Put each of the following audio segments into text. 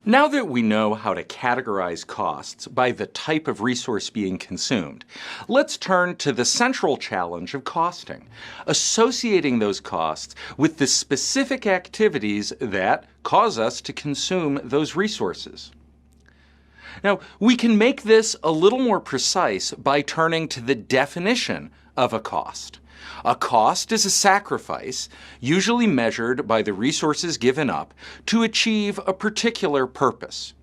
Now that we know how to categorize costs by the type of resource being consumed, let's turn to the central challenge of costing, associating those costs with the specific activities that cause us to consume those resources. Now, we can make this a little more precise by turning to the definition of a cost. A cost is a sacrifice, usually measured by the resources given up, to achieve a particular purpose.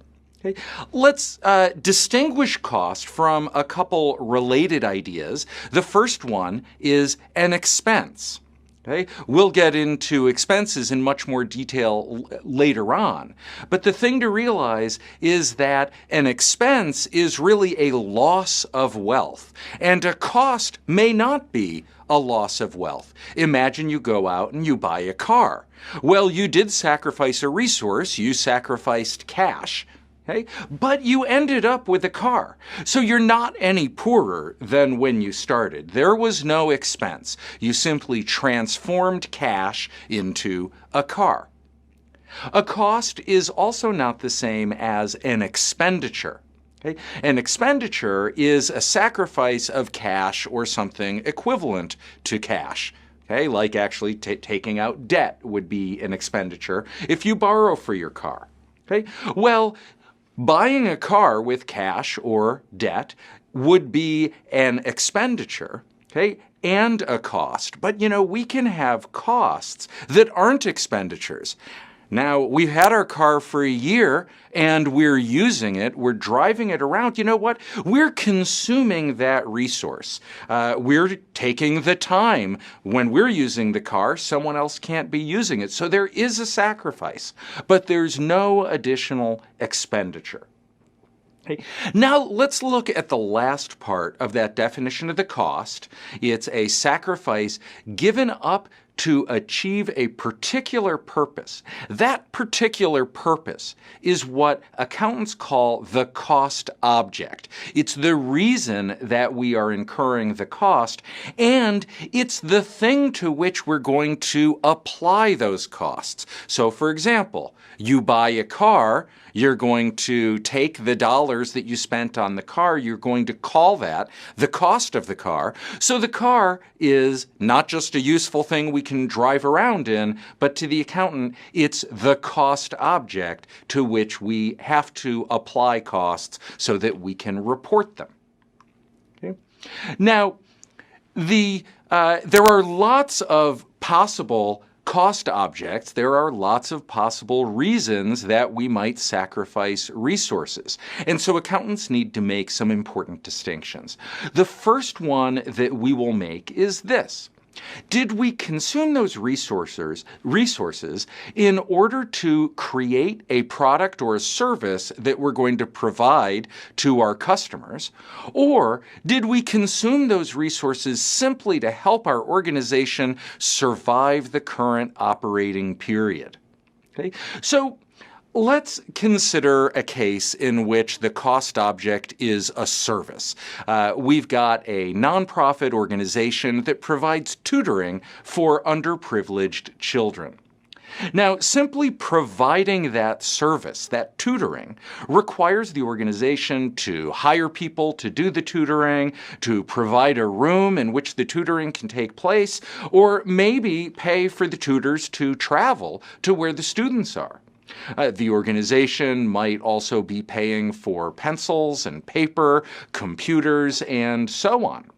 Okay. Let's distinguish cost from a couple related ideas. The first one is an expense. Okay. We'll get into expenses in much more detail later on. But the thing to realize is that an expense is really a loss of wealth, and a cost may not be a loss of wealth. Imagine you go out and you buy a car. Well, you did sacrifice a resource. You sacrificed cash. Okay? But you ended up with a car. So you're not any poorer than when you started. There was no expense. You simply transformed cash into a car. A cost is also not the same as an expenditure. Okay? An expenditure is a sacrifice of cash or something equivalent to cash. Okay? Like actually taking out debt would be an expenditure if you borrow for your car. Okay? Well, buying a car with cash or debt would be an expenditure, okay, and a cost. But, we can have costs that aren't expenditures. Now, we've had our car for a year and we're using it, we're driving it around. You know what? We're consuming that resource. We're taking the time. When we're using the car, someone else can't be using it. So there is a sacrifice, but there's no additional expenditure. Okay. Now let's look at the last part of that definition of the cost. It's a sacrifice given up to achieve a particular purpose. That particular purpose is what accountants call the cost object. It's the reason that we are incurring the cost, and it's the thing to which we're going to apply those costs. So, for example, you buy a car, you're going to take the dollars that you spent on the car, you're going to call that the cost of the car. So the car is not just a useful thing we can drive around in, but to the accountant, it's the cost object to which we have to apply costs so that we can report them. Okay? Now, there are lots of possible cost objects. There are lots of possible reasons that we might sacrifice resources. And so accountants need to make some important distinctions. The first one that we will make is this. Did we consume those resources in order to create a product or a service that we're going to provide to our customers? Or did we consume those resources simply to help our organization survive the current operating period? Okay? So let's consider a case in which the cost object is a service. We've got a nonprofit organization that provides tutoring for underprivileged children. Now, simply providing that service, that tutoring, requires the organization to hire people to do the tutoring, to provide a room in which the tutoring can take place, or maybe pay for the tutors to travel to where the students are. The organization might also be paying for pencils and paper, computers, and so on.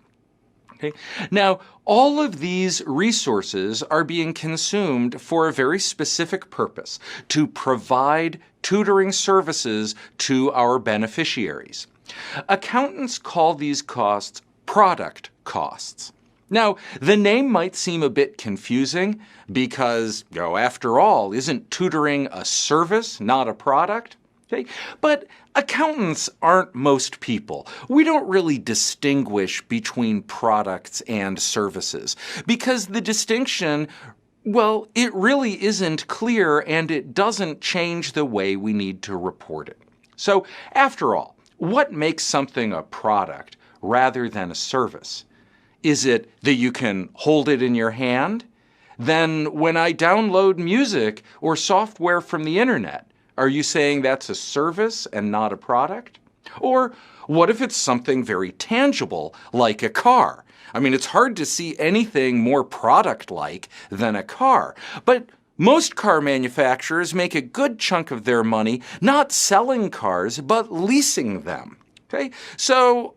Okay? Now, all of these resources are being consumed for a very specific purpose, to provide tutoring services to our beneficiaries. Accountants call these costs product costs. Now, the name might seem a bit confusing because, after all, isn't tutoring a service, not a product? Okay? But accountants aren't most people. We don't really distinguish between products and services because the distinction, well, it really isn't clear and it doesn't change the way we need to report it. So, after all, what makes something a product rather than a service? Is it that you can hold it in your hand? Then when I download music or software from the internet, Are you saying that's a service and not a product? Or what if it's something very tangible, like a car? I mean, it's hard to see anything more product-like than a car. But most car manufacturers make a good chunk of their money not selling cars, but leasing them. Okay? So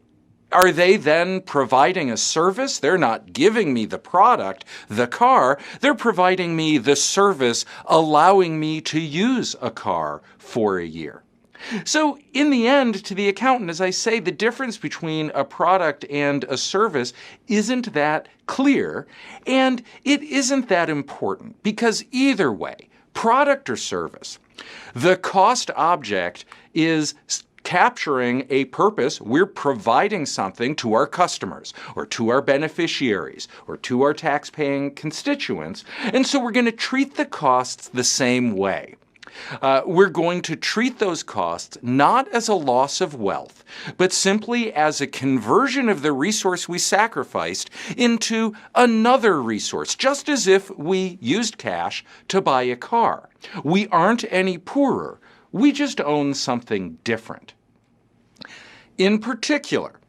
are they then providing a service? They're not giving me the product, the car. They're providing me the service, allowing me to use a car for a year. So in the end, to the accountant, as I say, the difference between a product and a service isn't that clear, and it isn't that important, because either way, product or service, the cost object is capturing a purpose. We're providing something to our customers or to our beneficiaries or to our tax-paying constituents, and so we're going to treat the costs the same way. We're going to treat those costs not as a loss of wealth, but simply as a conversion of the resource we sacrificed into another resource, just as if we used cash to buy a car. We aren't any poorer. We just own something different. In particular,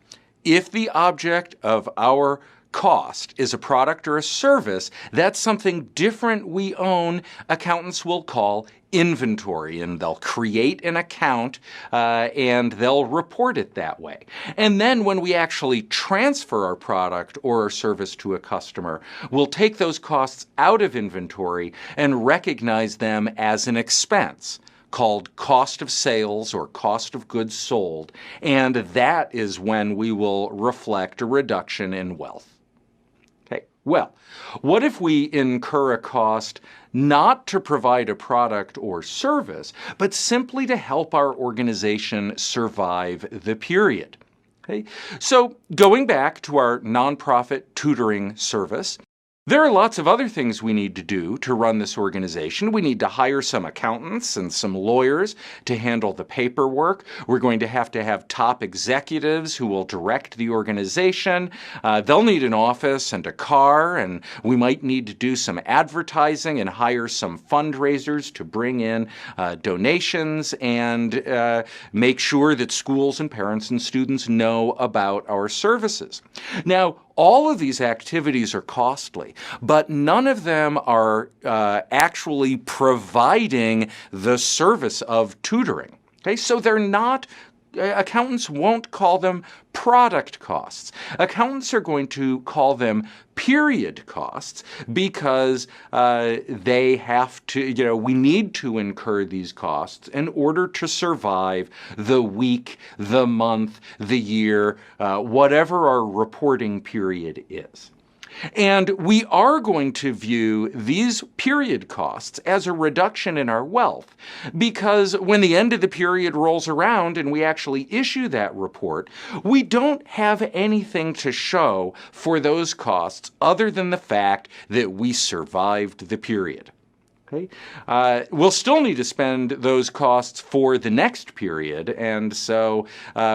if the object of our cost is a product or a service, that's something different we own, accountants will call inventory, and they'll create an account and they'll report it that way. And then when we actually transfer our product or our service to a customer, we'll take those costs out of inventory and recognize them as an expense called cost of sales or cost of goods sold, and that is when we will reflect a reduction in wealth. Okay, well, what if we incur a cost not to provide a product or service, but simply to help our organization survive the period? Okay, so going back to our nonprofit tutoring service, there are lots of other things we need to do to run this organization. We need to hire some accountants and some lawyers to handle the paperwork. We're going to have top executives who will direct the organization. They'll need an office and a car, and we might need to do some advertising and hire some fundraisers to bring in donations and make sure that schools and parents and students know about our services. Now, all of these activities are costly, but none of them are actually providing the service of tutoring. Okay, so they're not, accountants won't call them product costs. Accountants are going to call them period costs because they have to, we need to incur these costs in order to survive the week, the month, the year, whatever our reporting period is. And we are going to view these period costs as a reduction in our wealth, because when the end of the period rolls around and we actually issue that report, we don't have anything to show for those costs other than the fact that we survived the period. Okay? We'll still need to spend those costs for the next period, and so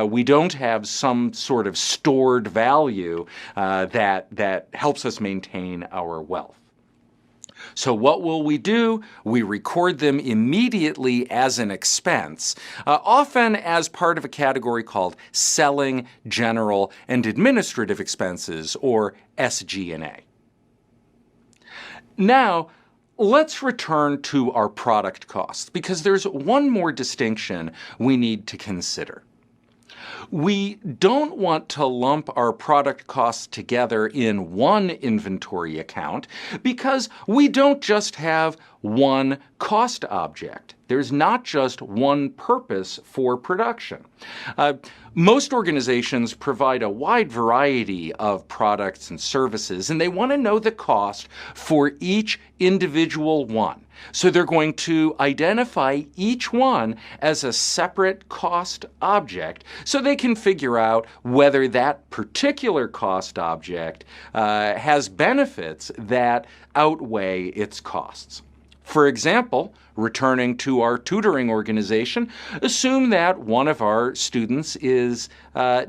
we don't have some sort of stored value that helps us maintain our wealth. So what will we do? We record them immediately as an expense, often as part of a category called selling, general, and administrative expenses, or SG&A. Now, let's return to our product costs, because there's one more distinction we need to consider. We don't want to lump our product costs together in one inventory account because we don't just have one cost object. There's not just one purpose for production. Most organizations provide a wide variety of products and services, and they want to know the cost for each individual one. So they're going to identify each one as a separate cost object so they can figure out whether that particular cost object has benefits that outweigh its costs. For example, returning to our tutoring organization, assume that one of our students is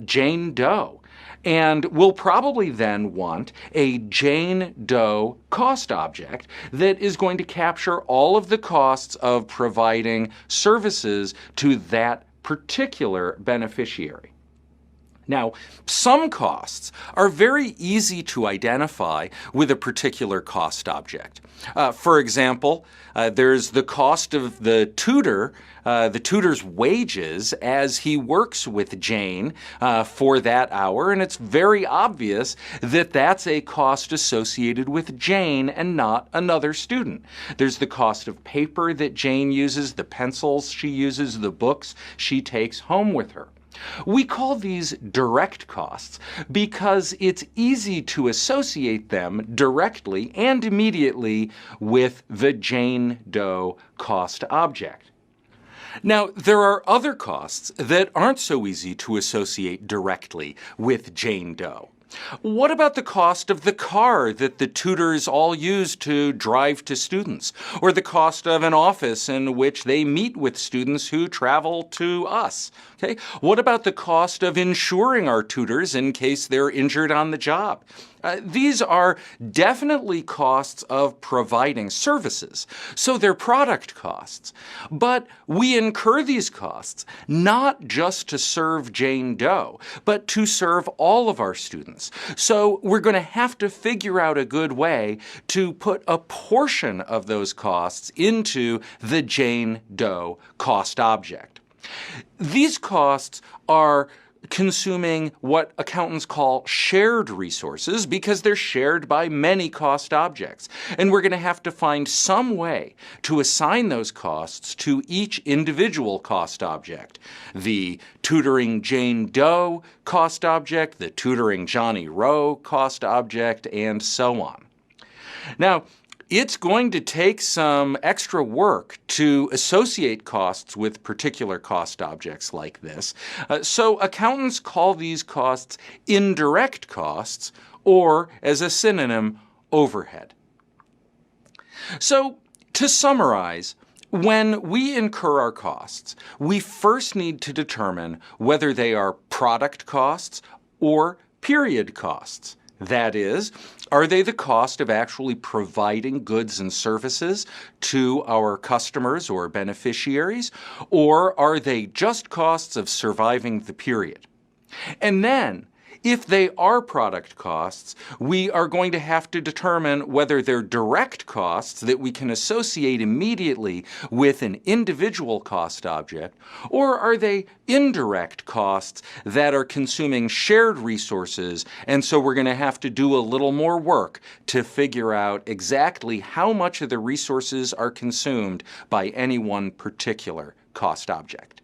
Jane Doe. And we'll probably then want a Jane Doe cost object that is going to capture all of the costs of providing services to that particular beneficiary. Now, some costs are very easy to identify with a particular cost object. For example, there's the cost of the tutor's wages as he works with Jane for that hour, and it's very obvious that that's a cost associated with Jane and not another student. There's the cost of paper that Jane uses, the pencils she uses, the books she takes home with her. We call these direct costs because it's easy to associate them directly and immediately with the Jane Doe cost object. Now, there are other costs that aren't so easy to associate directly with Jane Doe. What about the cost of the car that the tutors all use to drive to students, or the cost of an office in which they meet with students who travel to us? Okay? What about the cost of insuring our tutors in case they're injured on the job? These are definitely costs of providing services, so they're product costs. But we incur these costs not just to serve Jane Doe, but to serve all of our students. So we're going to have to figure out a good way to put a portion of those costs into the Jane Doe cost object. These costs are consuming what accountants call shared resources because they're shared by many cost objects. And we're going to have to find some way to assign those costs to each individual cost object. The tutoring Jane Doe cost object, the tutoring Johnny Rowe cost object, and so on. Now, it's going to take some extra work to associate costs with particular cost objects like this. So accountants call these costs indirect costs, or as a synonym, overhead. So to summarize, when we incur our costs, we first need to determine whether they are product costs or period costs. That is, are they the cost of actually providing goods and services to our customers or beneficiaries, or are they just costs of surviving the period? And then, if they are product costs, we are going to have to determine whether they're direct costs that we can associate immediately with an individual cost object, or are they indirect costs that are consuming shared resources, and so we're going to have to do a little more work to figure out exactly how much of the resources are consumed by any one particular cost object.